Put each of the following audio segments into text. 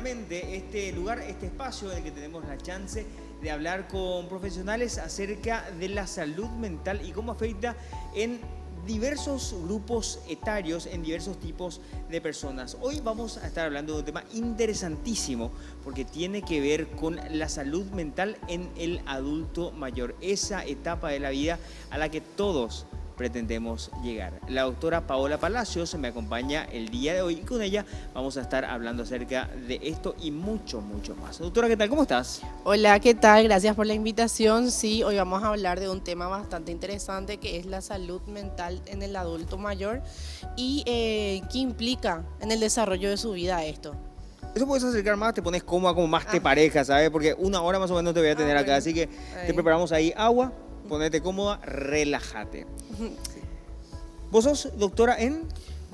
justamente este lugar, este espacio en el que tenemos la chance de hablar con profesionales acerca de la salud mental y cómo afecta en diversos grupos etarios, en diversos tipos de personas. Hoy vamos a estar hablando de un tema interesantísimo porque tiene que ver con la salud mental en el adulto mayor, esa etapa de la vida a la que todos pretendemos llegar. La doctora Paola Palacios me acompaña el día de hoy y con ella vamos a estar hablando acerca de esto y mucho, mucho más. Doctora, ¿qué tal? ¿Cómo estás? Hola, ¿qué tal? Gracias por la invitación. Sí, hoy vamos a hablar de un tema bastante interesante que es la salud mental en el adulto mayor y qué implica en el desarrollo de su vida esto. Eso puedes acercar más, te pones cómoda, como más te Ah, pareja, ¿sabes? Porque una hora más o menos te voy a tener acá, bueno. así que te Ahí. preparamos ahí agua, ponete cómoda, relájate. Sí. ¿Vos sos doctora en?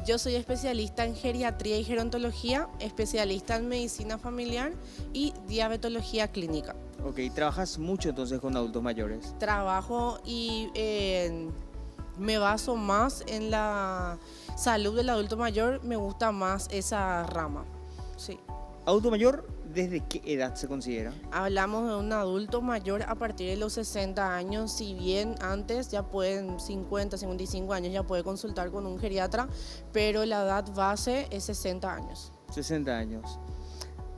Yo soy especialista en geriatría y gerontología, especialista en medicina familiar y diabetología clínica. Ok, trabajas mucho entonces con adultos mayores. Trabajo y me baso más en la salud del adulto mayor, me gusta más esa rama. Sí. ¿Adulto mayor desde qué edad se considera? Hablamos de un adulto mayor a partir de los 60 años, si bien antes ya pueden 50, 55 años ya puede consultar con un geriatra, pero la edad base es 60 años. 60 años.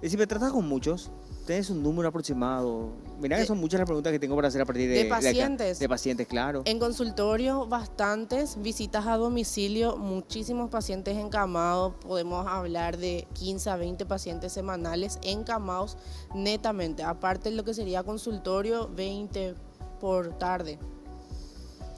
Decime, ¿tratás con muchos? ¿Tenés un número aproximado? Mirá que De, son muchas las preguntas que tengo para hacer a partir de de acá. pacientes. De pacientes, claro. En consultorio, bastantes visitas a domicilio, muchísimos pacientes encamados. Podemos hablar de 15 a 20 pacientes semanales encamados netamente. Aparte de lo que sería consultorio, 20 por tarde.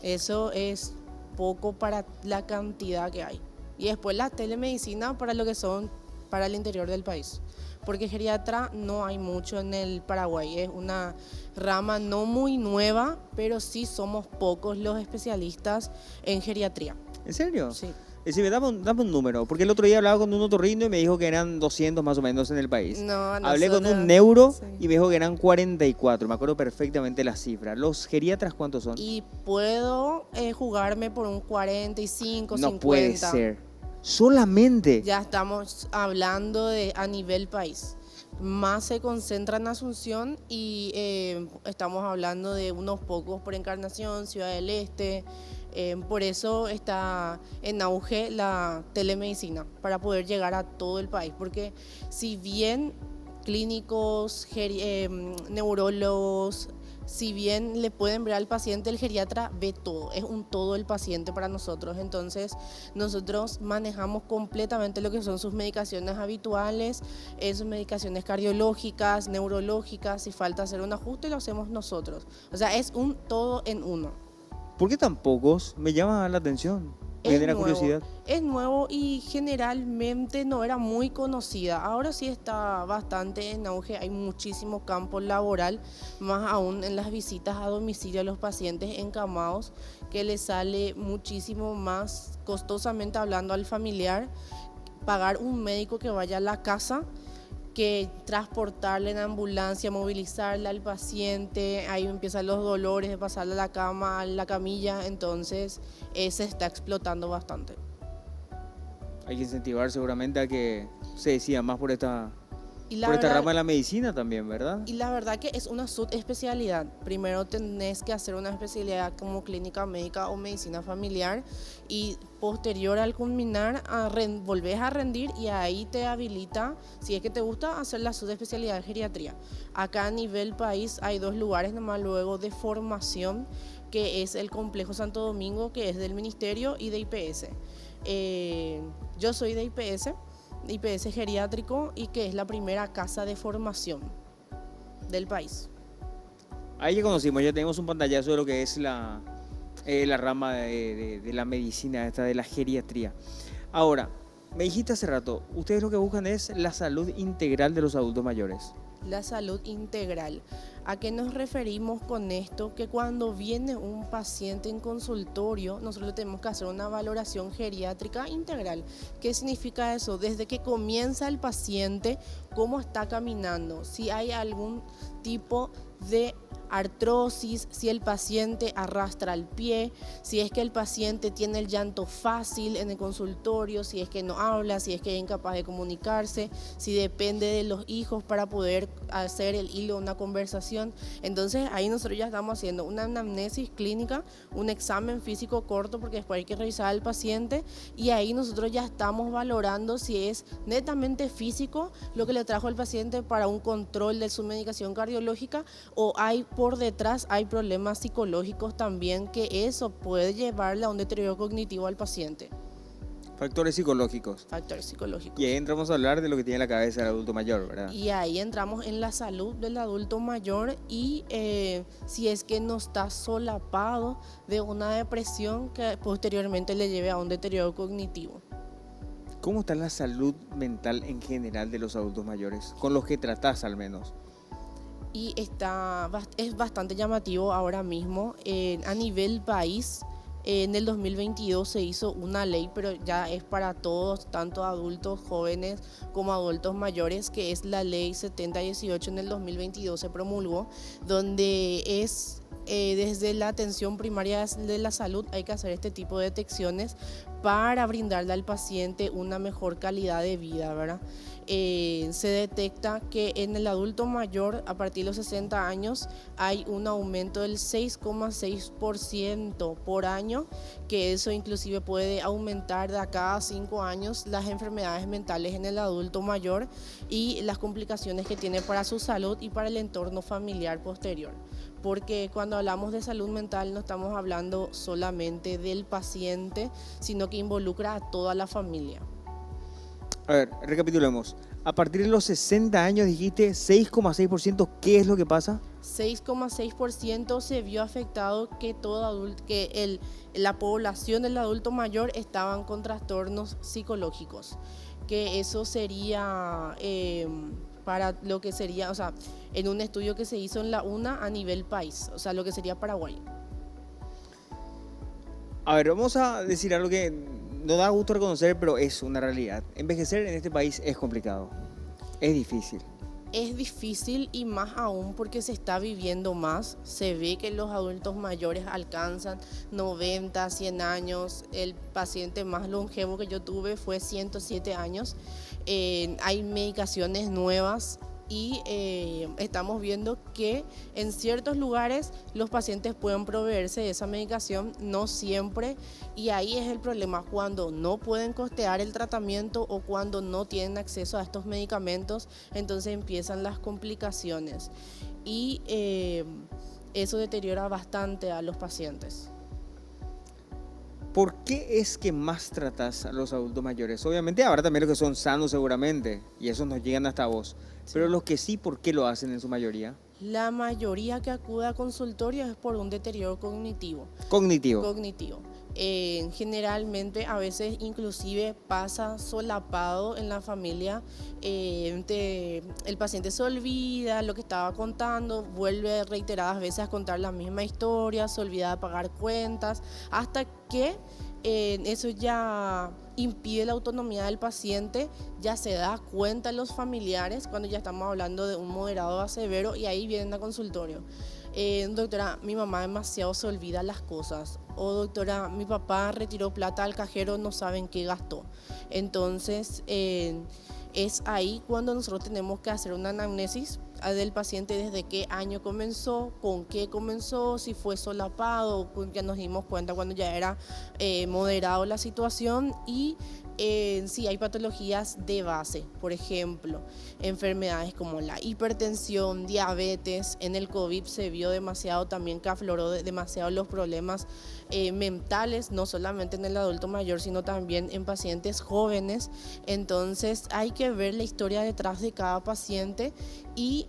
Eso es poco para la cantidad que hay. Y después la telemedicina para lo que son para el interior del país. Porque geriatra no hay mucho en el Paraguay, es una rama no muy nueva, pero sí somos pocos los especialistas en geriatría. ¿En serio? Sí. Decime, dame un número, porque el otro día hablaba con un otorrino y me dijo que eran 200 más o menos en el país. No, Hablé con un nosotros, neuro sí. y me dijo que eran 44, me acuerdo perfectamente la cifra. ¿Los geriatras cuántos son? Y puedo jugarme por un 45, No puede 50. ser. Solamente. Ya estamos hablando de a nivel país. Más se concentra en Asunción y estamos hablando de unos pocos por Encarnación, Ciudad del Este. Por eso está en auge la telemedicina, para poder llegar a todo el país. Porque si bien clínicos, neurólogos, si bien le pueden ver al paciente, el geriatra ve todo, es un todo el paciente para nosotros. Entonces, nosotros manejamos completamente lo que son sus medicaciones habituales, sus medicaciones cardiológicas, neurológicas. Si falta hacer un ajuste, lo hacemos nosotros. O sea, es un todo en uno. ¿Por qué tan pocos? Me llama la atención. Me genera curiosidad. Es nuevo y generalmente no era muy conocida. Ahora sí está bastante en auge, hay muchísimo campo laboral, más aún en las visitas a domicilio a los pacientes encamados, que les sale muchísimo más costosamente hablando al familiar pagar un médico que vaya a la casa que transportarle en ambulancia, movilizarle al paciente, ahí empiezan los dolores de pasarle a la cama, a la camilla, entonces se está explotando bastante. Hay que incentivar seguramente a que se decida más Y la por esta verdad, rama de la medicina también, ¿verdad? y la verdad que es una subespecialidad. Primero tenés que hacer una especialidad como clínica médica o medicina familiar y posterior al culminar volvés a rendir y ahí te habilita, si es que te gusta, hacer la subespecialidad de geriatría. Acá a nivel país hay dos lugares nomás luego de formación, que es el Complejo Santo Domingo, que es del Ministerio, y de IPS. Yo soy de IPS geriátrico, y que es la primera casa de formación del país. Ahí ya conocimos, ya tenemos un pantallazo de lo que es la rama de la medicina, esta de la geriatría. Ahora, me dijiste hace rato, ustedes lo que buscan es la salud integral de los adultos mayores. La salud integral. ¿A qué nos referimos con esto? Que cuando viene un paciente en consultorio, nosotros tenemos que hacer una valoración geriátrica integral. ¿Qué significa eso? Desde que comienza el paciente, cómo está caminando, si hay algún tipo de artrosis, si el paciente arrastra el pie, si es que el paciente tiene el llanto fácil en el consultorio, si es que no habla, si es que es incapaz de comunicarse, si depende de los hijos para poder hacer el hilo de una conversación. Entonces ahí nosotros ya estamos haciendo una anamnesis clínica, un examen físico corto, porque después hay que revisar al paciente, y ahí nosotros ya estamos valorando si es netamente físico lo que le trajo al paciente para un control de su medicación cardiológica, o hay por detrás hay problemas psicológicos también, que eso puede llevarle a un deterioro cognitivo al paciente. Factores psicológicos. Factores psicológicos. Y ahí entramos a hablar de lo que tiene en la cabeza el adulto mayor, ¿verdad? Y ahí entramos en la salud del adulto mayor y si es que no está solapado de una depresión que posteriormente le lleve a un deterioro cognitivo. ¿Cómo está la salud mental en general de los adultos mayores? Con los que tratás al menos. Y es bastante llamativo ahora mismo. A nivel país, en el 2022 se hizo una ley, pero ya es para todos, tanto adultos jóvenes como adultos mayores, que es la ley 7018. En el 2022 se promulgó, donde es desde la atención primaria de la salud hay que hacer este tipo de detecciones para brindarle al paciente una mejor calidad de vida, ¿verdad? Se detecta que en el adulto mayor a partir de los 60 años hay un aumento del 6,6% por año, que eso inclusive puede aumentar de a cada 5 años las enfermedades mentales en el adulto mayor y las complicaciones que tiene para su salud y para el entorno familiar posterior. Porque cuando hablamos de salud mental no estamos hablando solamente del paciente, sino que involucra a toda la familia. A ver, recapitulemos. A partir de los 60 años dijiste 6,6%, ¿qué es lo que pasa? 6,6% se vio afectado que la población del adulto mayor estaban con trastornos psicológicos, que eso sería para lo que sería, o sea, en un estudio que se hizo en la UNA a nivel país, o sea, lo que sería Paraguay. A ver, vamos a decir algo que no da gusto reconocer, pero es una realidad. Envejecer en este país es complicado, es difícil. Es difícil y más aún porque se está viviendo más. Se ve que los adultos mayores alcanzan 90, 100 años. El paciente más longevo que yo tuve fue 107 años. Hay medicaciones nuevas y estamos viendo que en ciertos lugares los pacientes pueden proveerse de esa medicación, no siempre, y ahí es el problema, cuando no pueden costear el tratamiento o cuando no tienen acceso a estos medicamentos, entonces empiezan las complicaciones y eso deteriora bastante a los pacientes. ¿Por qué es que más tratás a los adultos mayores? Obviamente habrá también los que son sanos seguramente, y esos nos llegan hasta vos. Sí. Pero los que sí, ¿por qué lo hacen en su mayoría? La mayoría que acude a consultorio es por un deterioro cognitivo. Cognitivo. Generalmente a veces inclusive pasa solapado en la familia, el paciente se olvida lo que estaba contando, vuelve reiteradas veces a contar la misma historia, se olvida de pagar cuentas, hasta que eso ya impide la autonomía del paciente, ya se da cuenta los familiares cuando ya estamos hablando de un moderado a severo y ahí vienen a consultorio. Doctora, mi mamá demasiado se olvida las cosas, o doctora, mi papá retiró plata al cajero, no saben qué gastó. Entonces es ahí cuando nosotros tenemos que hacer una anamnesis del paciente, desde qué año comenzó, con qué comenzó, si fue solapado, ya nos dimos cuenta cuando ya era moderado la situación, y si hay patologías de base, por ejemplo, enfermedades como la hipertensión, diabetes. En el COVID se vio demasiado también que afloró demasiado los problemas mentales, no solamente en el adulto mayor, sino también en pacientes jóvenes. Entonces hay que ver la historia detrás de cada paciente y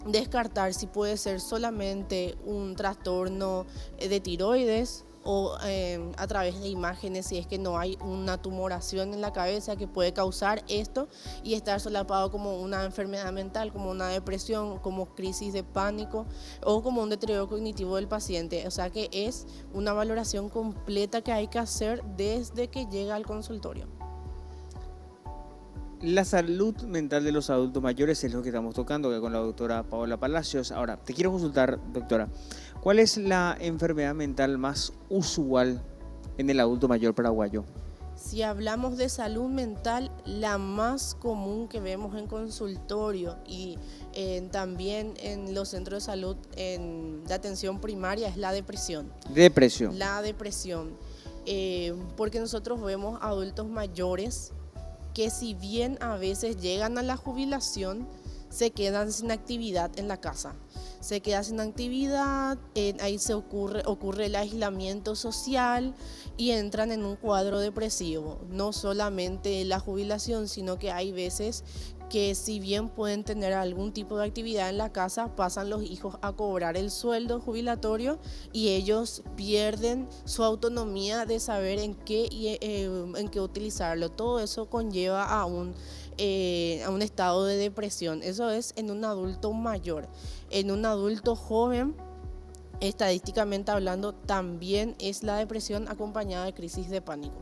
descartar si puede ser solamente un trastorno de tiroides o a través de imágenes si es que no hay una tumoración en la cabeza que puede causar esto y estar solapado como una enfermedad mental, como una depresión, como crisis de pánico o como un deterioro cognitivo del paciente. O sea que es una valoración completa que hay que hacer desde que llega al consultorio. La salud mental de los adultos mayores es lo que estamos tocando acá con la doctora Paola Palacios. Ahora, te quiero consultar, doctora, ¿cuál es la enfermedad mental más usual en el adulto mayor paraguayo? Si hablamos de salud mental, la más común que vemos en consultorio y también en los centros de salud de atención primaria es la depresión. Depresión. La depresión, porque nosotros vemos adultos mayores que si bien a veces llegan a la jubilación, se quedan sin actividad en la casa. Se queda sin actividad, ahí ocurre el aislamiento social y entran en un cuadro depresivo. No solamente la jubilación, sino que hay veces que si bien pueden tener algún tipo de actividad en la casa, pasan los hijos a cobrar el sueldo jubilatorio y ellos pierden su autonomía de saber en qué utilizarlo. Todo eso conlleva a un estado de depresión. Eso es en un adulto mayor. En un adulto joven, estadísticamente hablando, también es la depresión acompañada de crisis de pánico.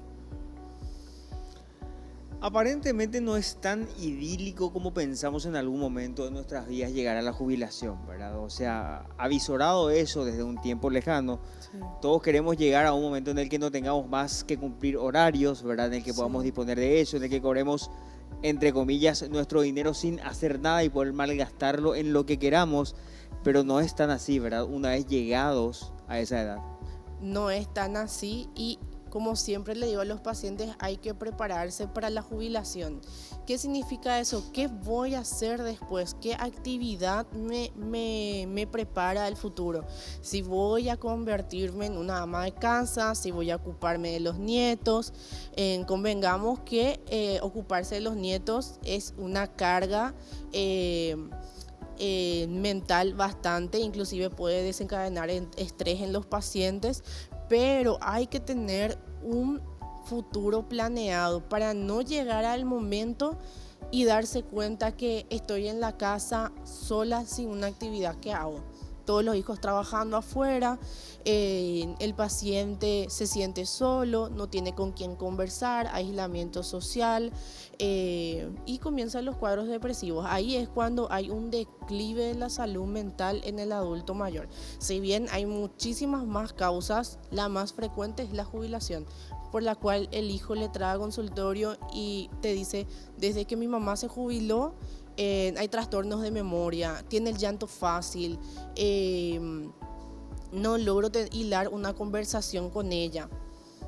Aparentemente no es tan idílico como pensamos en algún momento de nuestras vidas llegar a la jubilación, ¿verdad? O sea, avisorado eso desde un tiempo lejano, sí. Todos queremos llegar a un momento en el que no tengamos más que cumplir horarios, ¿verdad? En el que podamos disponer de eso, en el que cobremos, entre comillas, nuestro dinero sin hacer nada y poder malgastarlo en lo que queramos, pero no es tan así, ¿verdad? Una vez llegados a esa edad. No es tan así y como siempre le digo a los pacientes, hay que prepararse para la jubilación. ¿Qué significa eso? ¿Qué voy a hacer después? ¿Qué actividad me prepara al futuro? Si voy a convertirme en una ama de casa, si voy a ocuparme de los nietos. Convengamos que ocuparse de los nietos es una carga mental bastante, inclusive puede desencadenar estrés en los pacientes, pero hay que tener un futuro planeado para no llegar al momento y darse cuenta que estoy en la casa sola sin una actividad que hago. Todos los hijos trabajando afuera, el paciente se siente solo, no tiene con quién conversar, aislamiento social y comienzan los cuadros depresivos. Ahí es cuando hay un declive de la salud mental en el adulto mayor. Si bien hay muchísimas más causas, la más frecuente es la jubilación, por la cual el hijo le trae a consultorio y te dice, desde que mi mamá se jubiló, hay trastornos de memoria, tiene el llanto fácil, no logro hilar una conversación con ella,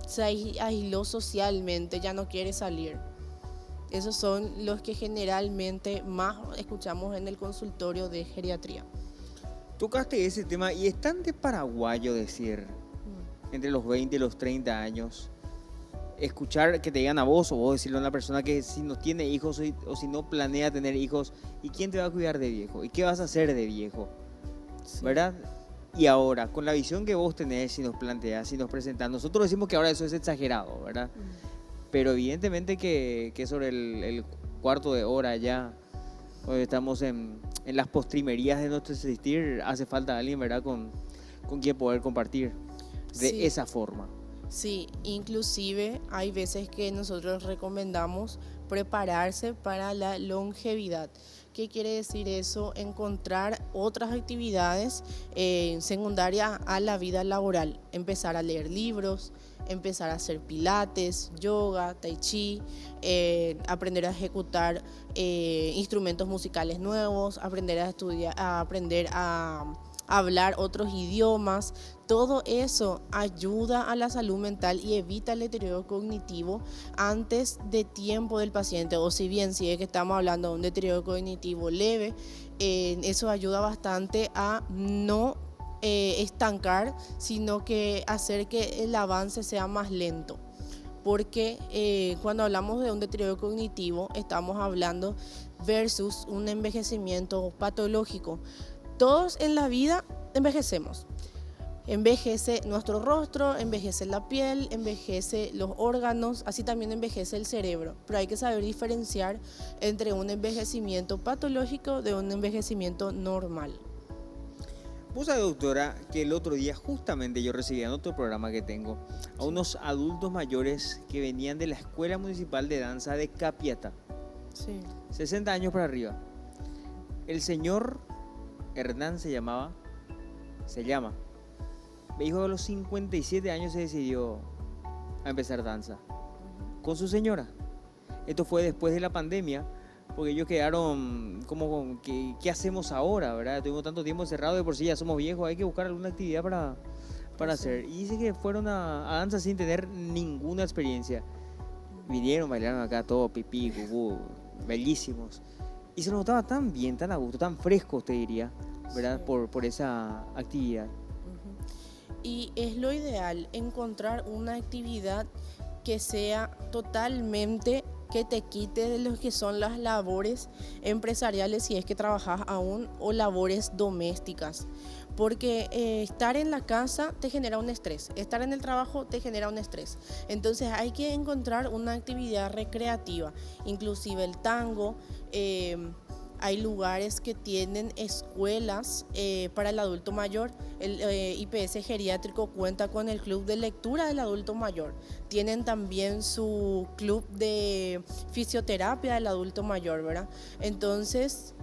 se aisló socialmente, ya no quiere salir. Esos son los que generalmente más escuchamos en el consultorio de geriatría. Tocaste ese tema y es tan de paraguayo decir, entre los 20 y los 30 años, escuchar que te digan a vos o vos decirle a una persona que si no tiene hijos o si no planea tener hijos, ¿y quién te va a cuidar de viejo? ¿Y qué vas a hacer de viejo? Sí. ¿Verdad? Y ahora, con la visión que vos tenés, si nos planteás, si nos presentás, nosotros decimos que ahora eso es exagerado, ¿verdad? Pero evidentemente que sobre el cuarto de hora ya, hoy estamos en las postrimerías de nuestro existir, hace falta alguien, ¿verdad? Con quien poder compartir de esa forma. Sí, inclusive hay veces que nosotros recomendamos prepararse para la longevidad. ¿Qué quiere decir eso? Encontrar otras actividades secundarias a la vida laboral. Empezar a leer libros, empezar a hacer pilates, yoga, tai chi, aprender a ejecutar instrumentos musicales nuevos, aprender a estudiar, aprender a hablar otros idiomas. Todo eso ayuda a la salud mental y evita el deterioro cognitivo antes de tiempo del paciente, o si bien si es que estamos hablando de un deterioro cognitivo leve, eso ayuda bastante a no estancar, sino que hacer que el avance sea más lento. Porque cuando hablamos de un deterioro cognitivo estamos hablando versus un envejecimiento patológico. Todos en la vida envejecemos, Envejece nuestro rostro, envejece la piel, envejece los órganos, así también envejece el cerebro. Pero hay que saber diferenciar entre un envejecimiento patológico de un envejecimiento normal. Vos sabés, doctora, que el otro día justamente yo recibí en otro programa que tengo a unos adultos mayores que venían de la Escuela Municipal de Danza de Capiatá, Sí. 60 años para arriba. El señor Hernán se llama, me dijo que a los 57 años se decidió a empezar danza con su señora. Esto fue después de la pandemia, porque ellos quedaron como, ¿qué hacemos ahora, verdad? Tuvimos tanto tiempo encerrados, de por sí ya somos viejos, hay que buscar alguna actividad para hacer. Y dice que fueron a danza sin tener ninguna experiencia. Vinieron, bailaron acá todo, pipí, gugú, bellísimos. Y se notaba tan bien, tan a gusto, tan fresco, te diría, ¿verdad? Sí. Por esa actividad. Y es lo ideal encontrar una actividad que sea totalmente, que te quite de lo que son las labores empresariales si es que trabajas aún, o labores domésticas. Porque estar en la casa te genera un estrés, estar en el trabajo te genera un estrés. Entonces hay que encontrar una actividad recreativa, inclusive el tango. Hay lugares que tienen escuelas para el adulto mayor. El IPS geriátrico cuenta con el club de lectura del adulto mayor. Tienen también su club de fisioterapia del adulto mayor, ¿verdad? Entonces,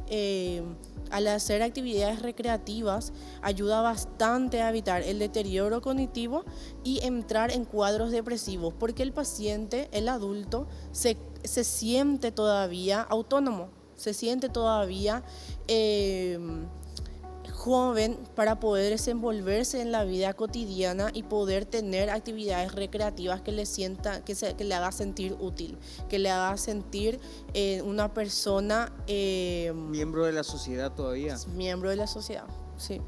al hacer actividades recreativas, ayuda bastante a evitar el deterioro cognitivo y entrar en cuadros depresivos, porque el paciente, el adulto, se siente todavía autónomo, se siente todavía joven para poder desenvolverse en la vida cotidiana y poder tener actividades recreativas que que le haga sentir útil, que le haga sentir una persona Miembro de la sociedad todavía. miembro de la sociedad. Sí.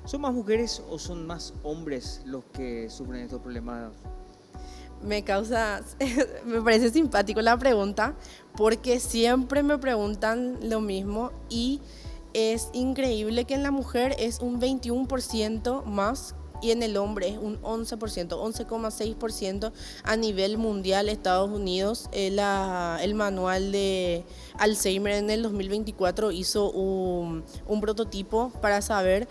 ¿Son más mujeres o son más hombres los que sufren estos problemas? Me causa, me parece simpático la pregunta, porque siempre me preguntan lo mismo y es increíble que en la mujer es un 21% más y en el hombre es un 11%, 11,6% a nivel mundial. Estados Unidos, el manual de Alzheimer en el 2024 hizo un prototipo para saber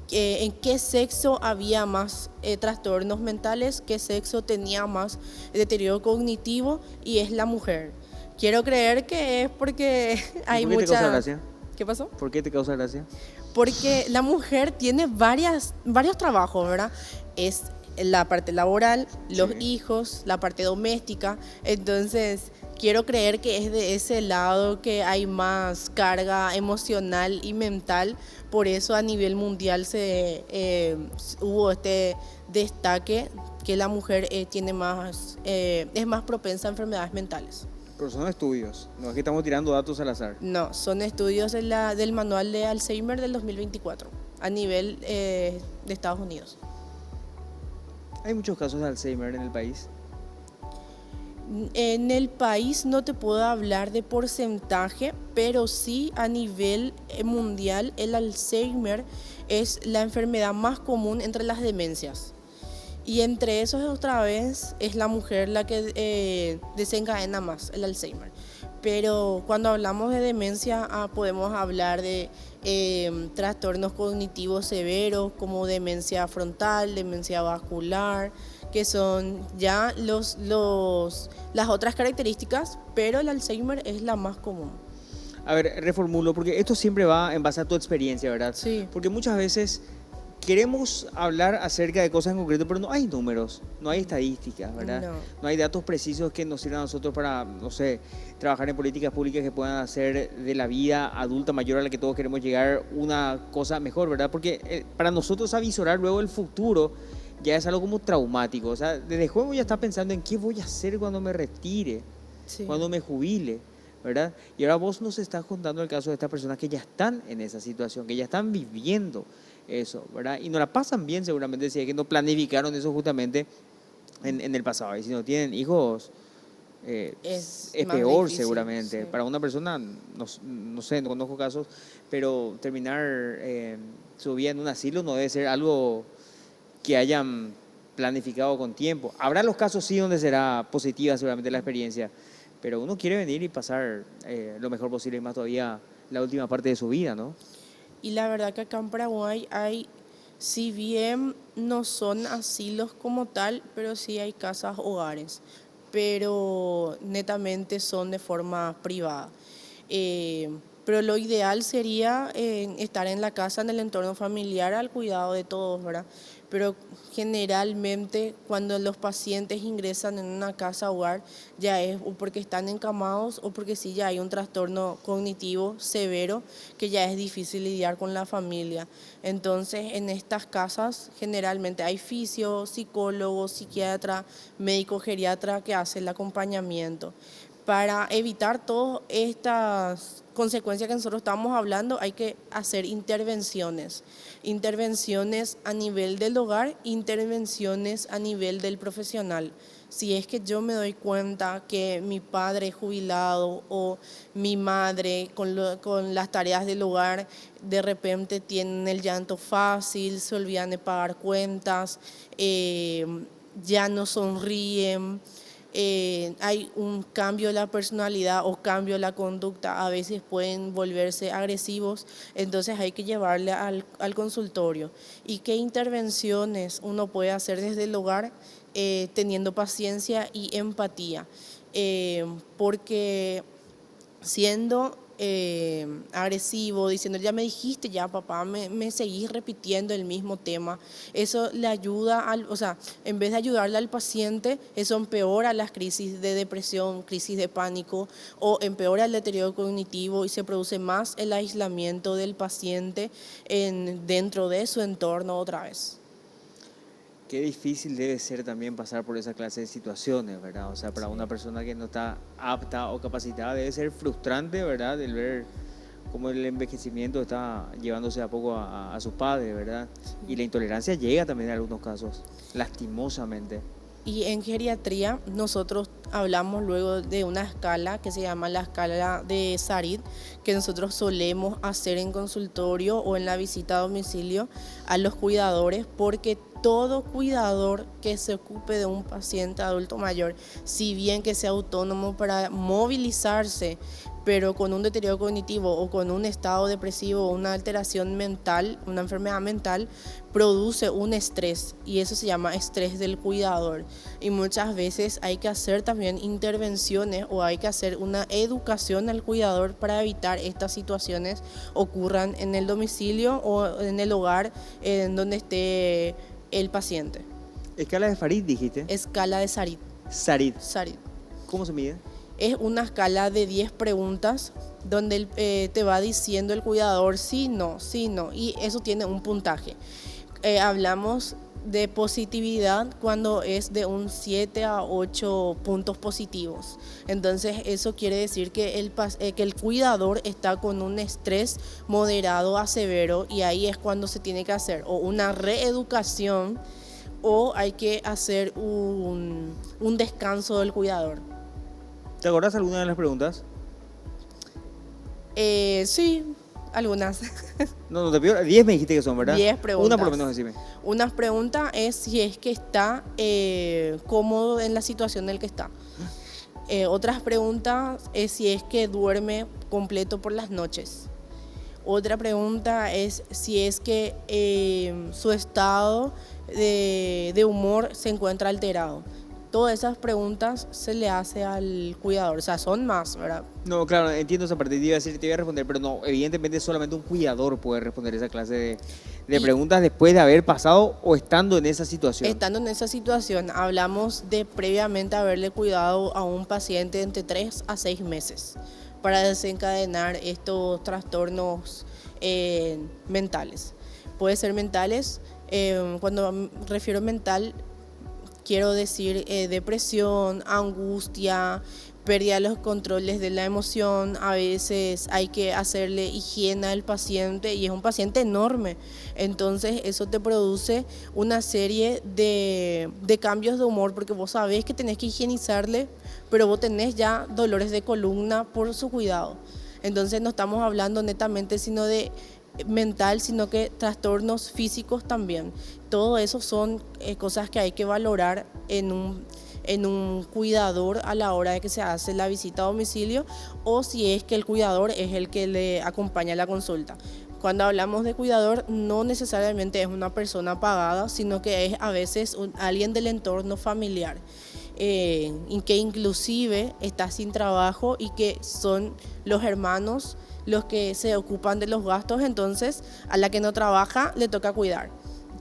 en qué sexo había más trastornos mentales, qué sexo tenía más deterioro cognitivo, y es la mujer. Quiero creer que es porque hay ¿Por qué te causa mucha... gracia? ¿Qué pasó? ¿Por qué te causa gracia? Porque la mujer tiene varios trabajos, ¿verdad? Es la parte laboral, los Sí. hijos, la parte doméstica. Entonces, quiero creer que es de ese lado que hay más carga emocional y mental. Por eso a nivel mundial hubo este destaque que la mujer tiene es más propensa a enfermedades mentales. Pero son estudios, no es que estamos tirando datos al azar. No, son estudios del manual de Alzheimer del 2024 a nivel de Estados Unidos. Hay muchos casos de Alzheimer en el país. En el país no te puedo hablar de porcentaje, pero sí a nivel mundial el Alzheimer es la enfermedad más común entre las demencias. Y entre esos otra vez es la mujer la que desencadena más el Alzheimer. Pero cuando hablamos de demencia podemos hablar de trastornos cognitivos severos como demencia frontal, demencia vascular, que son ya las otras características, pero el Alzheimer es la más común. A ver, reformulo, porque esto siempre va en base a tu experiencia, ¿verdad? Sí. Porque muchas veces queremos hablar acerca de cosas en concreto, pero no hay números, no hay estadísticas, ¿verdad? No hay datos precisos que nos sirvan a nosotros para, no sé, trabajar en políticas públicas que puedan hacer de la vida adulta mayor a la que todos queremos llegar una cosa mejor, ¿verdad? Porque para nosotros avisorar luego el futuro ya es algo como traumático. O sea, desde juego ya está pensando en qué voy a hacer cuando me retire, Sí. cuando me jubile, ¿verdad? Y ahora vos nos estás contando el caso de estas personas que ya están en esa situación, que ya están viviendo eso, ¿verdad? Y no la pasan bien seguramente si es que no planificaron eso justamente en el pasado. Y si no tienen hijos, es peor difícil, seguramente. sí. Para una persona, no sé, no conozco casos, pero terminar su vida en un asilo no debe ser algo que hayan planificado con tiempo. Habrá los casos sí donde será positiva seguramente la experiencia, pero uno quiere venir y pasar lo mejor posible y más todavía la última parte de su vida, ¿no? Y la verdad que acá en Paraguay hay, si bien no son asilos como tal, pero sí hay casas hogares, pero netamente son de forma privada. Eh, pero lo ideal sería estar en la casa, en el entorno familiar, al cuidado de todos, ¿verdad? Pero generalmente cuando los pacientes ingresan en una casa hogar, ya es o porque están encamados o porque sí ya hay un trastorno cognitivo severo que ya es difícil lidiar con la familia. Entonces, en estas casas generalmente hay fisio, psicólogo, psiquiatra, médico geriatra que hace el acompañamiento. Para evitar todas estas consecuencias que nosotros estamos hablando, hay que hacer intervenciones. Intervenciones a nivel del hogar, intervenciones a nivel del profesional. Si es que yo me doy cuenta que mi padre es jubilado o mi madre con las tareas del hogar de repente tienen el llanto fácil, se olvidan de pagar cuentas, ya no sonríen, hay un cambio de la personalidad o cambio de la conducta, a veces pueden volverse agresivos, entonces hay que llevarle al consultorio. ¿Y qué intervenciones uno puede hacer desde el hogar? Teniendo paciencia y empatía, porque siendo agresivo, diciendo ya me dijiste, ya papá, me seguís repitiendo el mismo tema, eso le ayuda, o sea, en vez de ayudarle al paciente, eso empeora las crisis de depresión, crisis de pánico o empeora el deterioro cognitivo y se produce más el aislamiento del paciente dentro de su entorno otra vez. Qué difícil debe ser también pasar por esa clase de situaciones, ¿verdad? O sea, para una persona que no está apta o capacitada debe ser frustrante, ¿verdad? El ver cómo el envejecimiento está llevándose a poco a sus padres, ¿verdad? Y la intolerancia llega también en algunos casos, lastimosamente. Y en geriatría nosotros hablamos luego de una escala que se llama la escala de Sarit, que nosotros solemos hacer en consultorio o en la visita a domicilio a los cuidadores, porque todo cuidador que se ocupe de un paciente adulto mayor, si bien que sea autónomo para movilizarse, pero con un deterioro cognitivo o con un estado depresivo o una alteración mental, una enfermedad mental, produce un estrés y eso se llama estrés del cuidador. Y muchas veces hay que hacer también intervenciones o hay que hacer una educación al cuidador para evitar estas situaciones ocurran en el domicilio o en el hogar en donde esté el paciente. Escala de Farid, dijiste. Escala de Sarit. Sarit. ¿Cómo se mide? Es una escala de 10 preguntas donde te va diciendo el cuidador sí, no, y eso tiene un puntaje. Hablamos de positividad cuando es de un 7 a 8 puntos positivos. Entonces eso quiere decir que el cuidador está con un estrés moderado a severo y ahí es cuando se tiene que hacer o una reeducación o hay que hacer un descanso del cuidador. ¿Te acordás alguna de las preguntas? Sí, algunas. No te pido, 10 me dijiste que son, ¿verdad? 10 preguntas. Una por lo menos, decime. Una pregunta es si es que está cómodo en la situación en la que está. Otras preguntas es si es que duerme completo por las noches. Otra pregunta es si es que su estado de humor se encuentra alterado. Todas esas preguntas se le hace al cuidador, o sea, son más, ¿verdad? No, claro, entiendo esa parte, te iba a decir, te voy a responder, pero no, evidentemente solamente un cuidador puede responder esa clase de preguntas después de haber pasado o estando en esa situación. Estando en esa situación, hablamos de previamente haberle cuidado a un paciente entre 3 a 6 meses para desencadenar estos trastornos mentales. Puede ser mentales, cuando me refiero a mental, quiero decir depresión, angustia, pérdida de los controles de la emoción. A veces hay que hacerle higiene al paciente y es un paciente enorme. Entonces eso te produce una serie de cambios de humor porque vos sabés que tenés que higienizarle, pero vos tenés ya dolores de columna por su cuidado. Entonces no estamos hablando netamente sino de mental, sino que trastornos físicos también. Todo eso son cosas que hay que valorar en un cuidador a la hora de que se hace la visita a domicilio, o si es que el cuidador es el que le acompaña a la consulta. Cuando hablamos de cuidador, no necesariamente es una persona pagada, sino que es a veces alguien del entorno familiar, y que inclusive está sin trabajo y que son los hermanos los que se ocupan de los gastos, entonces a la que no trabaja le toca cuidar.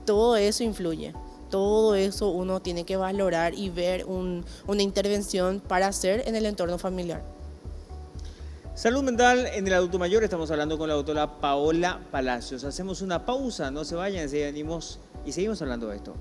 Todo eso influye. Todo eso uno tiene que valorar y ver una intervención para hacer en el entorno familiar. Salud mental en el adulto mayor, estamos hablando con la doctora Paola Palacios. Hacemos una pausa, no se vayan, venimos y seguimos hablando de esto.